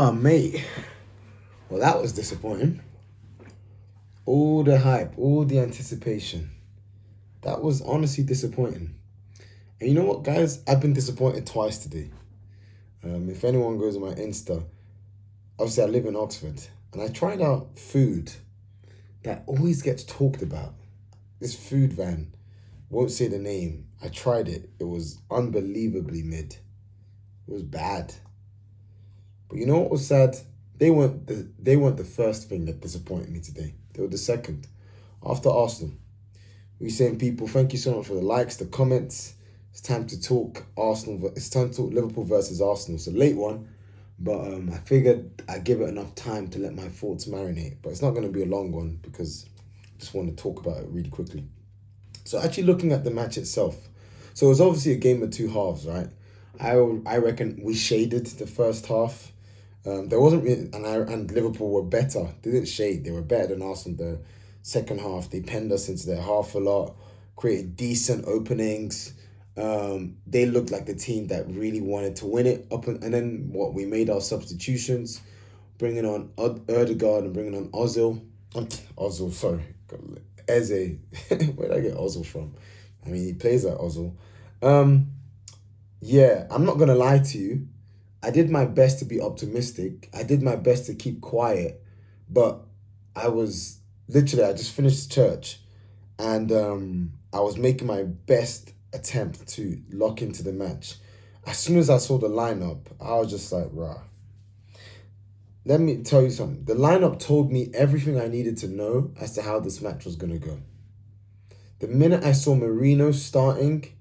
Oh, mate. Well, that was disappointing. All the hype, all the anticipation. That was honestly disappointing. And you know what, guys? I've been disappointed twice today. If anyone goes on my Insta, obviously I live in Oxford, and I tried out food that always gets talked about. This food van, won't say the name. I tried it. It was unbelievably mid. It was bad. But you know what was sad? They weren't the first thing that disappointed me today. They were the second. After Arsenal, we saying, people, thank you so much for the likes, the comments. It's time to talk Arsenal. It's time to talk Liverpool versus Arsenal. It's a late one, but I figured I'd give it enough time to let my thoughts marinate. But it's not going to be a long one because I just want to talk about it really quickly. So actually looking at the match itself, so it was obviously a game of two halves, right? I reckon we shaded the first half. There wasn't really, and Liverpool were better. They didn't shade. They were better than us in the second half. They penned us into their half a lot, created decent openings. They looked like the team that really wanted to win it. And then what, we made our substitutions, bringing on Erdegaard and bringing on Ozil, sorry, Eze. Where did I get Ozil from? I mean, he plays like Ozil. Yeah, I'm not gonna lie to you. I did my best to be optimistic. I did my best to keep quiet, but I just finished church, and I was making my best attempt to lock into the match. As soon as I saw the lineup, I was just like, rah. Let me tell you something. The lineup told me everything I needed to know as to how this match was gonna go. The minute I saw Marino starting,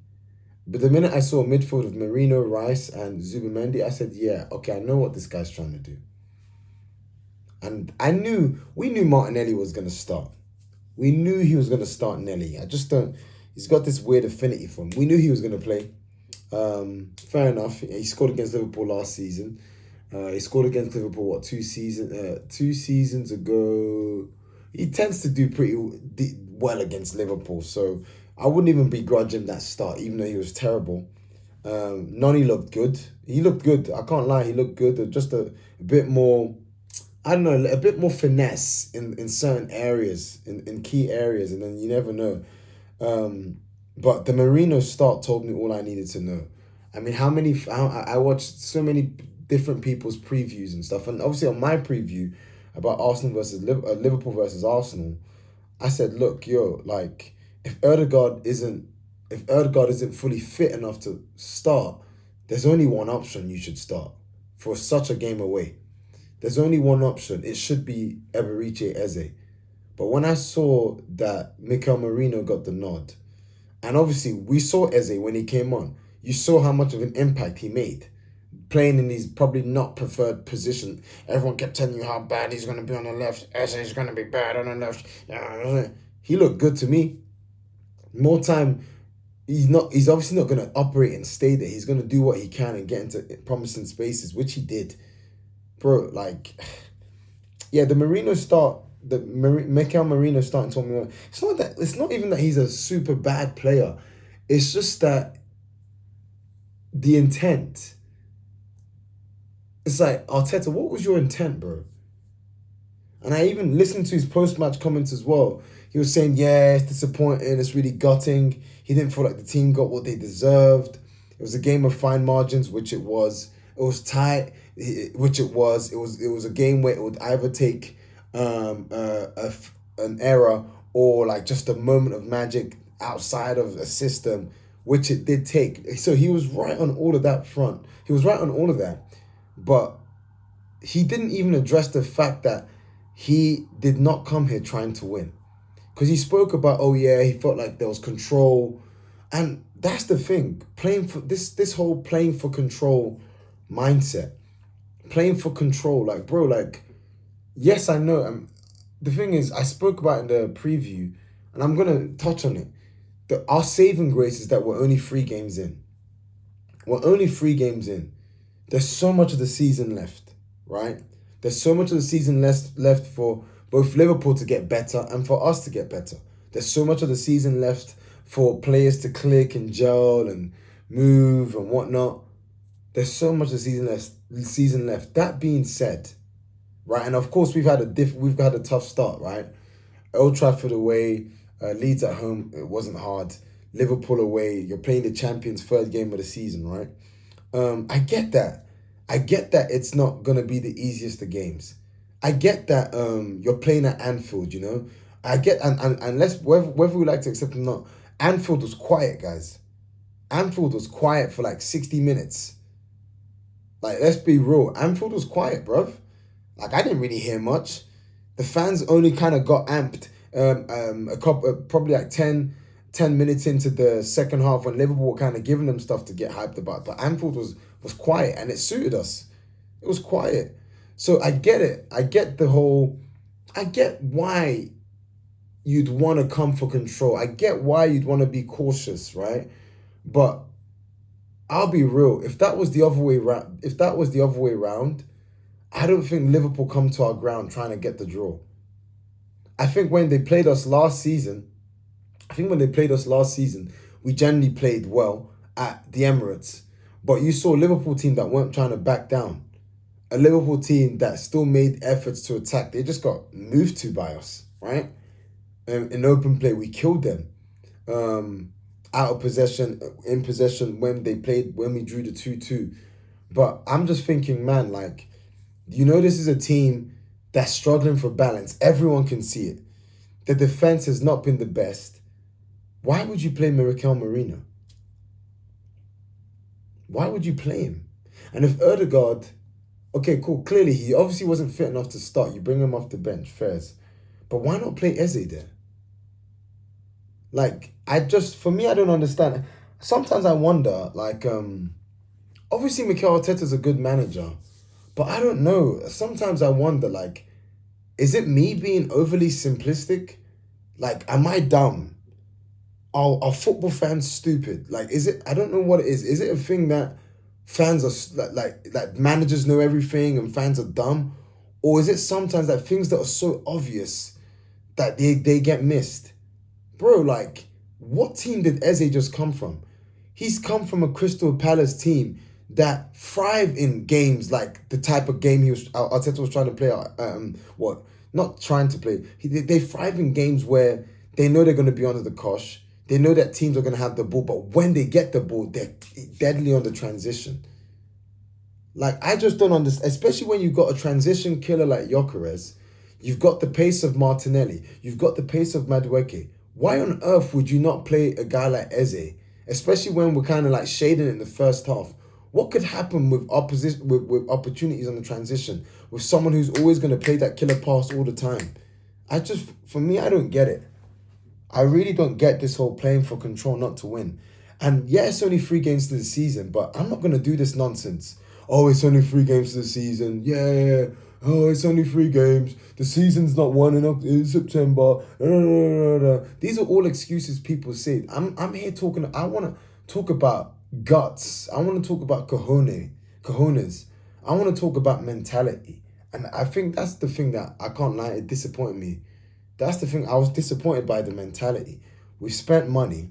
but the minute I saw a midfield of Marino, Rice, and Zubimendi, I said, yeah, okay, I know what this guy's trying to do. And we knew Martinelli was going to start. We knew he was going to start Nelly. He's got this weird affinity for him. We knew he was going to play. Fair enough. He scored against Liverpool last season. He scored against Liverpool, two seasons ago. He tends to do pretty well against Liverpool, so I wouldn't even begrudge him that start, even though he was terrible. Noni looked good. He looked good. I can't lie. He looked good. Just a bit more, I don't know, a bit more finesse in certain areas, in key areas, and then you never know. But the Marino start told me all I needed to know. I mean, I watched so many different people's previews and stuff, and obviously on my preview about Liverpool versus Arsenal, I said, look, like, if Erdegaard isn't fully fit enough to start, there's only one option you should start for such a game away. There's only one option. It should be Eberiche Eze. But when I saw that Mikel Merino got the nod, and obviously we saw Eze when he came on, you saw how much of an impact he made. Playing in his probably not preferred position. Everyone kept telling you how bad he's going to be on the left. Eze is going to be bad on the left. He looked good to me. More time, he's obviously not going to operate and stay there. He's going to do what he can and get into promising spaces, which he did. Bro, like, yeah, the Mikel Marino start told me, it's not even that he's a super bad player. It's just that the intent. It's like, Arteta, what was your intent, bro? And I even listened to his post-match comments as well. He was saying, yeah, it's disappointing, it's really gutting. He didn't feel like the team got what they deserved. It was a game of fine margins, which it was. It was tight, which it was. It was a game where it would either take an error or like just a moment of magic outside of a system, which it did take. So he was right on all of that front. He was right on all of that. But he didn't even address the fact that he did not come here trying to win. Because he spoke about, oh yeah, he felt like there was control. And that's the thing. Playing for this whole playing for control mindset. Playing for control. Like, bro, like, yes, I know. The thing is, I spoke about in the preview, and I'm going to touch on it. Our saving grace is that we're only 3 games in. We're only 3 games in. There's so much of the season left, right? There's so much of the season left for both Liverpool to get better and for us to get better. There's so much of the season left for players to click and gel and move and whatnot. There's so much of the season season left. That being said, right, and of course we've had a tough start, right? Old Trafford away, Leeds at home, it wasn't hard. Liverpool away, you're playing the champions' third game of the season, right? I get that. I get that it's not gonna be the easiest of games. I get that you're playing at Anfield, you know. I get and let's whether we like to accept it or not, Anfield was quiet, guys. Anfield was quiet for like 60 minutes. Like, let's be real. Anfield was quiet, bruv. Like, I didn't really hear much. The fans only kind of got amped a couple, probably like 10 minutes into the second half when Liverpool were kind of giving them stuff to get hyped about. But Anfield was quiet and it suited us. It was quiet. So I get it. I get why you'd want to come for control. I get why you'd want to be cautious, right? But I'll be real. If that was the other way around, I don't think Liverpool come to our ground trying to get the draw. I think when they played us last season, we generally played well at the Emirates. But you saw a Liverpool team that weren't trying to back down. A Liverpool team that still made efforts to attack. They just got moved to by us, right? In open play, we killed them. Out of possession, in possession when we drew the 2-2. But I'm just thinking, man, like, you know, this is a team that's struggling for balance. Everyone can see it. The defense has not been the best. Why would you play Mikel Merino? Why would you play him? And if Ødegaard, okay, cool, clearly he obviously wasn't fit enough to start. You bring him off the bench, fairs. But why not play Eze there? Like, for me, I don't understand. Sometimes I wonder, like, obviously Mikel Arteta's a good manager, but I don't know. Sometimes I wonder, like, is it me being overly simplistic? Like, am I dumb? Are football fans stupid? Like, is it? I don't know what it is. Is it a thing that fans are like managers know everything and fans are dumb, or is it sometimes that things that are so obvious that they get missed? Bro, like, what team did Eze just come from? He's come from a Crystal Palace team that thrive in games like the type of game Arteta was trying to play. What? Not trying to play. They thrive in games where they know they're going to be under the cosh. They know that teams are going to have the ball, but when they get the ball, they're deadly on the transition. Like, I just don't understand, especially when you've got a transition killer like Gyökeres. You've got the pace of Martinelli. You've got the pace of Madueke. Why on earth would you not play a guy like Eze, especially when we're kind of like shading in the first half? What could happen with with opportunities on the transition with someone who's always going to play that killer pass all the time? For me, I don't get it. I really don't get this whole playing for control not to win. And yeah, it's only 3 games to the season, but I'm not going to do this nonsense. Oh, it's only 3 games to the season. Yeah. Oh, it's only 3 games. The season's not won in September. These are all excuses people say. I'm here talking. I want to talk about guts. I want to talk about cojones. I want to talk about mentality. And I think that's the thing that I can't lie, it disappointed me. That's the thing. I was disappointed by the mentality. We've spent money.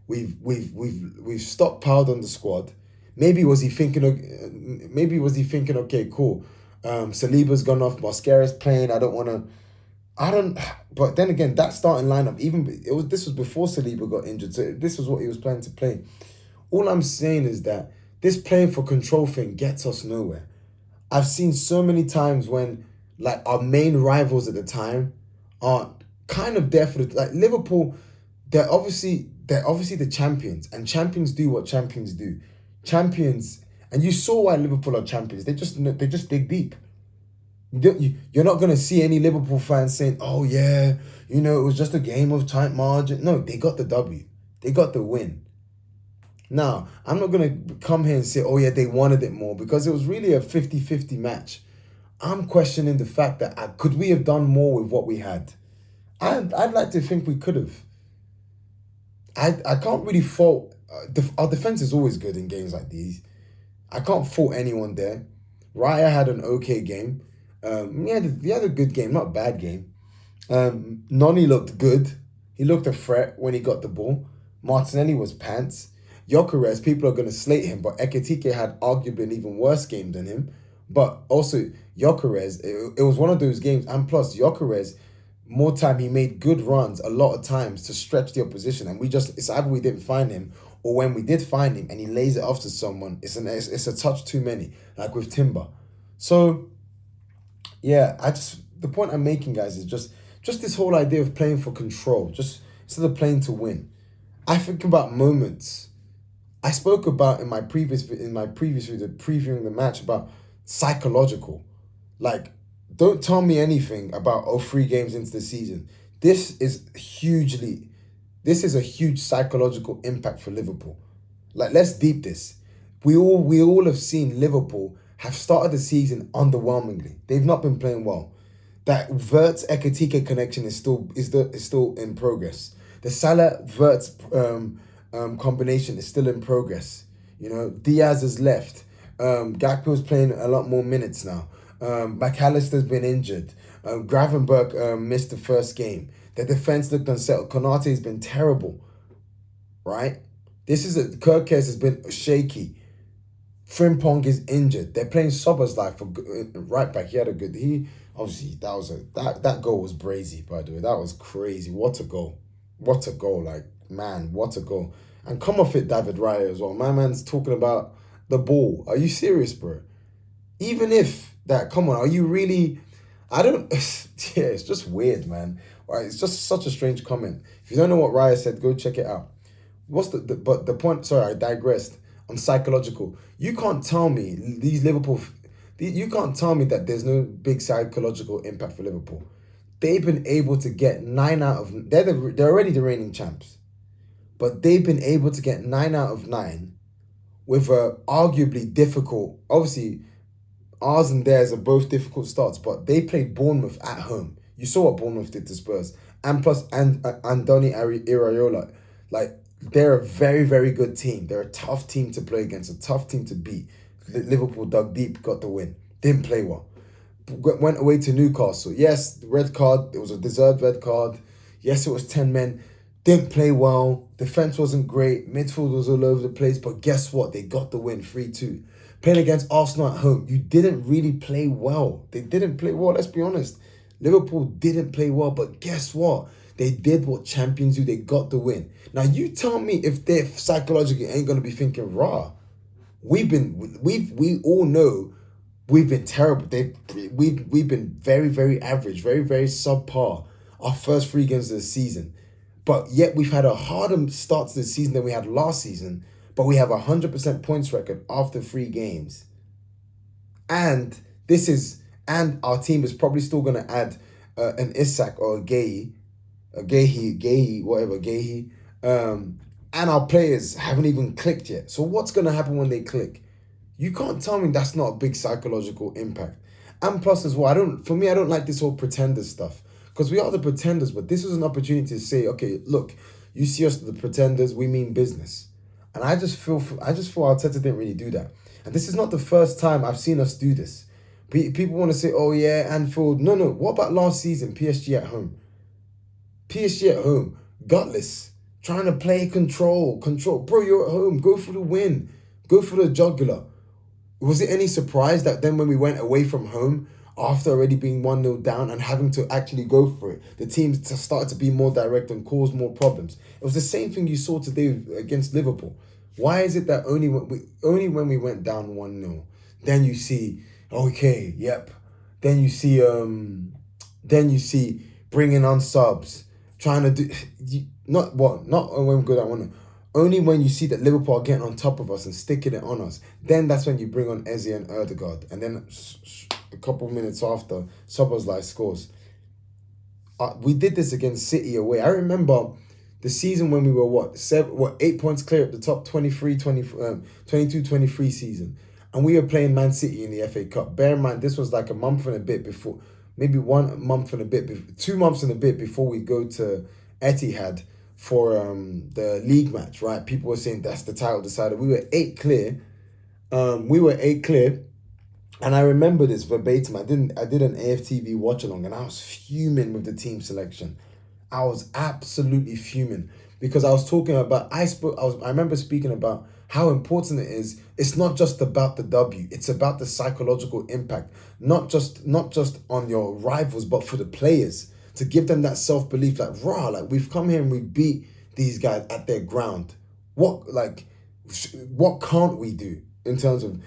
We've stockpiled on the squad. Maybe was he thinking? Okay, cool. Saliba's gone off. Mosquera's playing. But then again, that starting lineup, this was before Saliba got injured. So this was what he was planning to play. All I'm saying is that this playing for control thing gets us nowhere. I've seen so many times when, like, our main rivals at the time are kind of there for like Liverpool. They're obviously the champions, and champions do what champions do. Champions, and you saw why Liverpool are champions. They just dig deep. You're not gonna see any Liverpool fans saying, "Oh yeah, it was just a game of tight margin." No, they got the W. They got the win. Now, I'm not gonna come here and say, "Oh yeah, they wanted it more," because it was really a 50-50 match. I'm questioning the fact that could we have done more with what we had? I'd like to think we could have. I can't really fault. Our defense is always good in games like these. I can't fault anyone there. Raya had an okay game. He had a good game, not a bad game. Noni looked good. He looked a threat when he got the ball. Martinelli was pants. Gyökeres, people are going to slate him, but Ekitike had arguably an even worse game than him. But also, Gyökeres, it was one of those games. And plus, Gyökeres, more time, he made good runs a lot of times to stretch the opposition. And it's either we didn't find him, or when we did find him and he lays it off to someone, it's a touch too many, like with Timber. So, yeah, the point I'm making, guys, is just this whole idea of playing for control, just instead of playing to win. I think about moments I spoke about in my previous video previewing the match about psychological. Like, don't tell me anything about 3 games into the season. This is hugely this is a huge psychological impact for Liverpool. Like, let's deep this. We all have seen Liverpool have started the season underwhelmingly. They've not been playing well. That Verts Ekatike connection is still in progress. The Salah Verts combination is still in progress. You know, Diaz has left. Gakpo's playing a lot more minutes now. McAllister's been injured. Gravenberg missed the first game. The defense looked unsettled. Konate has been terrible, right? Kirkes has been shaky. Frimpong is injured. They're playing Soboslai for right back. He obviously that goal was brazy, by the way. That was crazy. What a goal! What a goal! Like, man, what a goal! And come off it, David Raya as well. My man's talking about the ball. Are you serious, bro? Even if that, come on, are you really? I don't. Yeah, it's just weird, man. Right? It's just such a strange comment. If you don't know what Raya said, go check it out. But the point? Sorry, I digressed. On psychological, you can't tell me you can't tell me that there's no big psychological impact for Liverpool. They've been able to get 9 out of they're already the reigning champs, but they've been able to get 9 out of 9 with a arguably difficult. Obviously, ours and theirs are both difficult starts, but they played Bournemouth at home. You saw what Bournemouth did to Spurs, and plus Andoni Iraola, like, they're a very, very good team. They're a tough team to play against, a tough team to beat. Liverpool dug deep, got the win. Didn't play well. Went away to Newcastle. Yes, the red card. It was a deserved red card. Yes, it was 10 men. Didn't play well. Defense wasn't great. Midfield was all over the place. But guess what? They got the win 3-2. Playing against Arsenal at home, you didn't really play well. They didn't play well, let's be honest. Liverpool didn't play well, but guess what? They did what champions do. They got the win. Now, you tell me if they psychologically ain't going to be thinking, raw. We all know we've been terrible. We've been very, very average, very, very subpar our first 3 games of the season. But yet we've had a harder start to the season than we had last season. But we have a 100% points record after 3 games. And our team is probably still going to add an Isak or a Gehi, whatever, Gehi. And our players haven't even clicked yet. So what's going to happen when they click? You can't tell me that's not a big psychological impact. And plus as well, I don't like this whole pretender stuff. Because we are the pretenders, but this is an opportunity to say, okay, look, you see us the pretenders, we mean business. And I just feel Arteta didn't really do that. And this is not the first time I've seen us do this. People want to say, oh yeah, Anfield. No. What about last season, PSG at home? PSG at home, gutless, trying to play control. Bro, you're at home. Go for the win. Go for the jugular. Was it any surprise that then when we went away from home, after already being 1-0 down and having to actually go for it, the teams started to be more direct and cause more problems? It was the same thing you saw today against Liverpool. Why is it that only when we went down 1-0, then you see, okay, yep. Then you see bringing on subs, trying to do not when we go down 1-0. Only when you see that Liverpool are getting on top of us and sticking it on us, then that's when you bring on Eze and Erdegaard. And then a couple minutes after, Szoboszlai scores. We did this against City away. I remember the season when we were 8 points clear at the top 22-23 season. And we were playing Man City in the FA Cup. Bear in mind, this was like a month and a bit before, maybe 1 month and a bit, 2 months and a bit before we go to Etihad for the league match, right? People were saying that's the title decider. We were 8 clear. And I remember this verbatim. I did an AFTV watch along, and I was fuming with the team selection. I was absolutely fuming because I was talking about. I remember speaking about how important it is. It's not just about the W. It's about the psychological impact, not just on your rivals, but for the players, to give them that self belief. Like, rah, like we've come here and we beat these guys at their ground. What like, what can't we do in terms of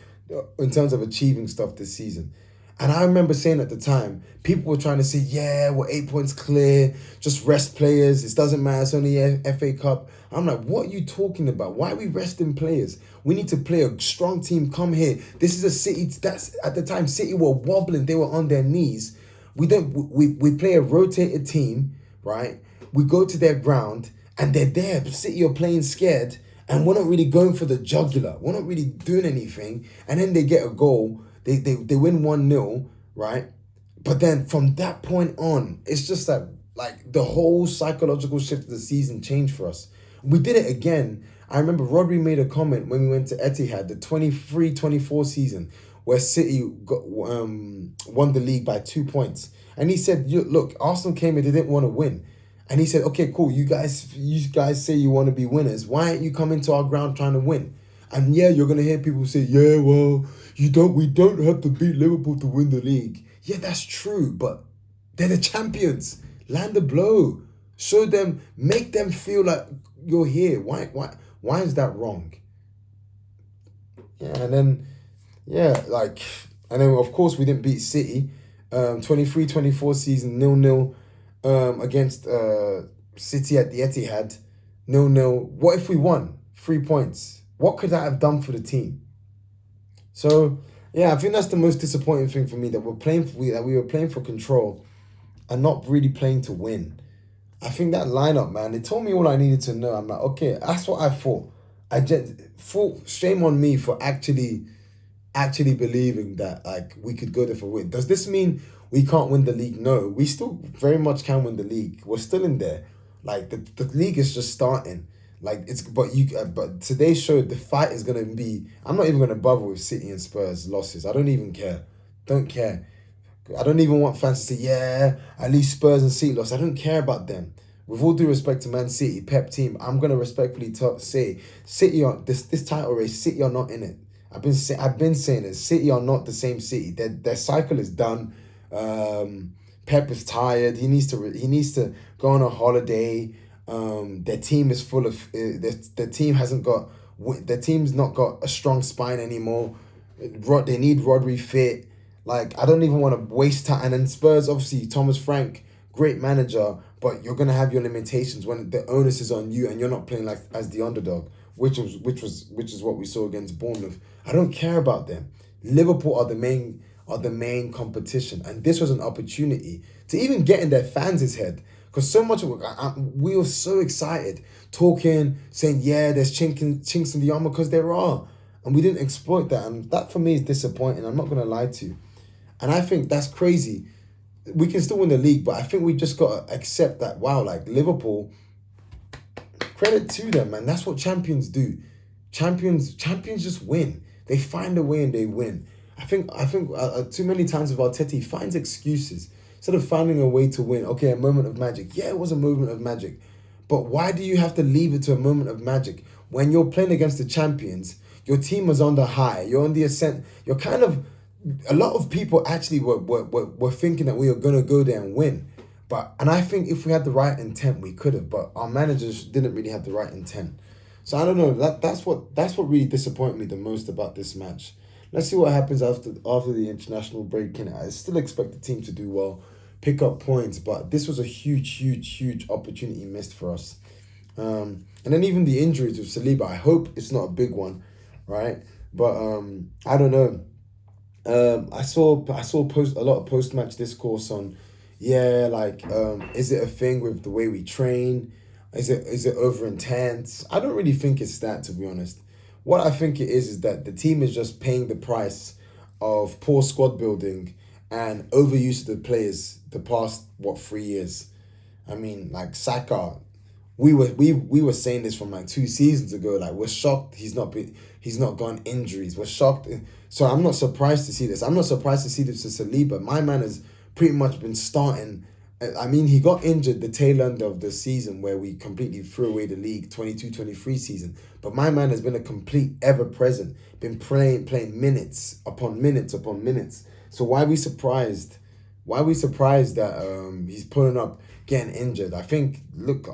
achieving stuff this season? And I remember saying at the time, people were trying to say, yeah, we're 8 points clear, just rest players. It doesn't matter, it's only a FA Cup. I'm like, what are you talking about? Why are we resting players? We need to play a strong team. Come here. This is a City, that's at the time, City were wobbling. They were on their knees. We play a rotated team, right? We go to their ground and they're there. City are playing scared and we're not really going for the jugular. We're not really doing anything. And then they get a goal. They win 1-0, right? But then from that point on, it's just like the whole psychological shift of the season changed for us. We did it again. I remember Rodri made a comment when we went to Etihad, the 23-24 season, where City won the league by 2 points. And he said, look, Arsenal came here, they didn't want to win. And he said, okay, cool, you guys say you want to be winners. Why aren't you coming to our ground trying to win? And yeah, you're gonna hear people say, yeah, well, we don't have to beat Liverpool to win the league. Yeah, that's true, but they're the champions. Land the blow. Show them, make them feel like you're here. Why is that wrong? Yeah, and then of course we didn't beat City. 23-24 season 0-0 against City at the Etihad. 0-0. What if we won? 3 points. What could that have done for the team? So yeah, I think that's the most disappointing thing for me, that we were playing for control and not really playing to win. I think that lineup, man, they told me all I needed to know. I'm like, okay, that's what I thought. I just thought, shame on me for actually believing that like we could go there for win. Does this mean we can't win the league? No, we still very much can win the league. We're still in there. Like the league is just starting. Like but today's show, the fight is gonna be. I'm not even gonna bother with City and Spurs losses. I don't even care. Don't care. I don't even want fans to say, yeah, at least Spurs and City lost. I don't care about them. With all due respect to Man City, Pep team, I'm gonna respectfully say City on this title race. City are not in it. I've been saying it. City are not the same City. Their cycle is done. Pep is tired. He needs to go on a holiday. Their team is full of their team hasn't got their team's not got a strong spine anymore. They need Rodri fit. Like, I don't even want to waste time. And then Spurs, obviously, Thomas Frank, great manager, but you're gonna have your limitations when the onus is on you and you're not playing like as the underdog, which is what we saw against Bournemouth. I don't care about them. Liverpool are the main competition, and this was an opportunity to even get in their fans' head. Because so much we were so excited, talking, saying, yeah, there's chinks in the armor, because there are. And we didn't exploit that. And that for me is disappointing. I'm not going to lie to you. And I think that's crazy. We can still win the league, but I think we just got to accept that, wow, like Liverpool, credit to them, man. That's what champions do. Champions just win. They find a way and they win. I think too many times with Arteta, he finds excuses. Instead of finding a way to win, okay, a moment of magic. Yeah, it was a moment of magic. But why do you have to leave it to a moment of magic? When you're playing against the champions, your team was on the high, you're on the ascent. You're kind of, a lot of people actually were thinking that we were going to go there and win. And I think if we had the right intent, we could have. But our managers didn't really have the right intent. So I don't know. That's what really disappointed me the most about this match. Let's see what happens after the international break. I still expect the team to do well, pick up points, but this was a huge opportunity missed for us. And then even the injuries with Saliba, I hope it's not a big one, right? But I don't know. I saw a lot of post-match discourse on, is it a thing with the way we train? Is it over intense? I don't really think it's that, to be honest. What I think it is that the team is just paying the price of poor squad building and overuse of the players the past 3 years. I mean, like Saka, we were saying this from like 2 seasons ago. Like, we're shocked he's not gone injuries. We're shocked. So I'm not surprised to see this. I'm not surprised to see this to Saliba. My man has pretty much been starting I mean, he got injured the tail end of the season where we completely threw away the league 22-23 season. But my man has been a complete ever present, been playing minutes upon minutes upon minutes. So why are we surprised? Why are we surprised that he's pulling up, getting injured? I think look,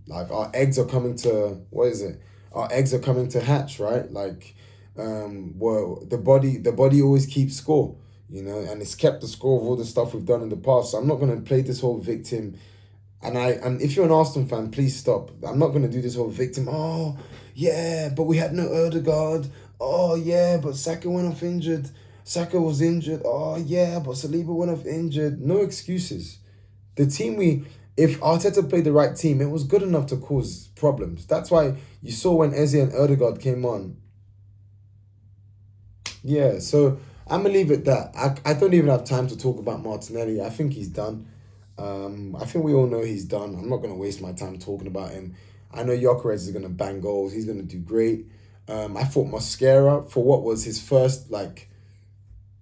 like our eggs are coming to what is it? Our eggs are coming to hatch, right? Like, well, the body always keeps score, and it's kept the score of all the stuff we've done in the past. So I'm not gonna play this whole victim. And if you're an Arsenal fan, please stop. I'm not gonna do this whole victim. Oh, yeah, but we had no Odegaard. Oh yeah, but Saka went off injured. Saka was injured. Oh yeah, but Saliba went off injured. No excuses. The team if Arteta played the right team, it was good enough to cause problems. That's why you saw when Eze and Odegaard came on. Yeah, so I'm gonna leave it that. I don't even have time to talk about Martinelli. I think he's done. I think we all know he's done. I'm not gonna waste my time talking about him. I know Gyökeres is gonna bang goals. He's gonna do great. I thought Mosquera for what was his first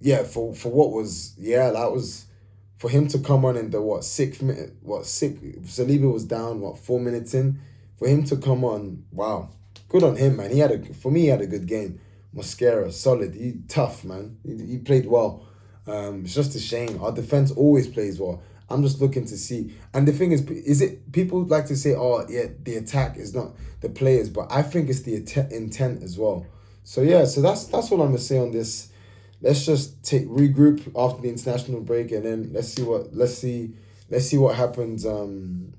yeah, for what was, that was for him to come on in the sixth minute, Saliba was down 4 minutes in, for him to come on, wow, good on him, man. He had a good game. Mosquera, solid. He tough, man. He played well. It's just a shame. Our defense always plays well. I'm just looking to see. And the thing is it people like to say, oh yeah, the attack is not the players, but I think it's the intent as well. So yeah, so that's all I'm gonna say on this. Let's just regroup after the international break, and then let's see what happens.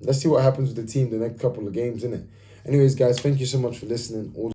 Let's see what happens with the team the next couple of games, innit? Anyways, guys, thank you so much for listening. All